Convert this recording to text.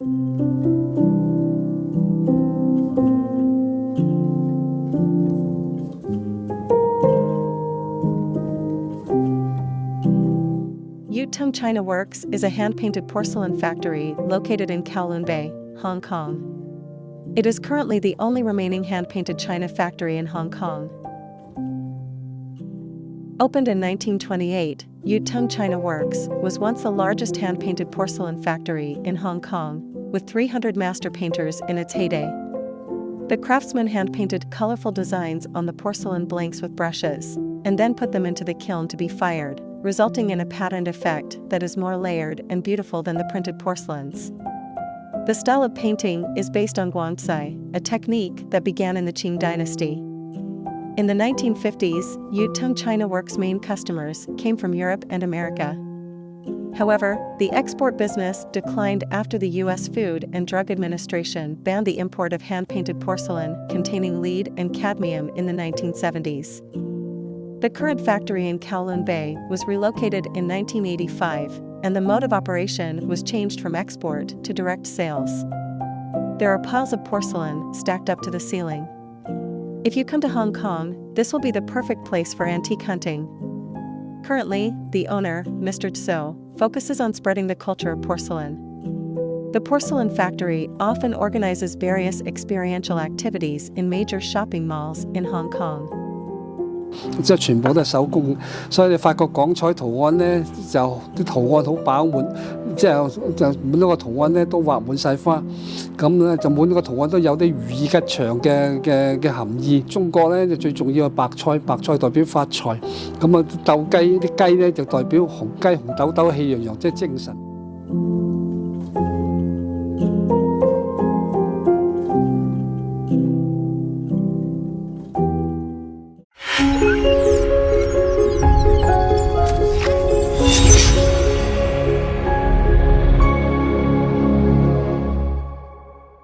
Yuet Tung China Works is a hand-painted porcelain factory located in Kowloon Bay, Hong Kong. It is currently the only remaining hand-painted china factory in Hong Kong. Opened in 1928, Yuet Tung China Works was once the largest hand-painted porcelain factory in Hong Kong, with 300 master painters in its heyday. The craftsmen hand-painted colorful designs on the porcelain blanks with brushes, and then put them into the kiln to be fired, resulting in a patterned effect that is more layered and beautiful than the printed porcelains. The style of painting is based on Guangcai, a technique that began in the Qing dynasty. In the 1950s, Yuet Tung China Works' main customers came from Europe and America. However, the export business declined after the U.S. Food and Drug Administration banned the import of hand-painted porcelain containing lead and cadmium in the 1970s. The current factory in Kowloon Bay was relocated in 1985, and the mode of operation was changed from export to direct sales. There are piles of porcelain stacked up to the ceiling. If you come to Hong Kong, this will be the perfect place for antique hunting. Currently, the owner, Mr. Tso, focuses on spreading the culture of porcelain. The porcelain factory often organizes various experiential activities in major shopping malls in Hong Kong. 即係全部都係手工，所以你發覺廣彩圖案咧，就啲圖案好飽滿，就每一個圖案咧都畫滿晒花，咁咧就每一個圖案都有啲寓意吉祥嘅含義。中國咧就最重要係白菜，白菜代表發財，咁啊鬥雞啲雞咧就代表紅雞紅豆豆氣洋洋，即係精神。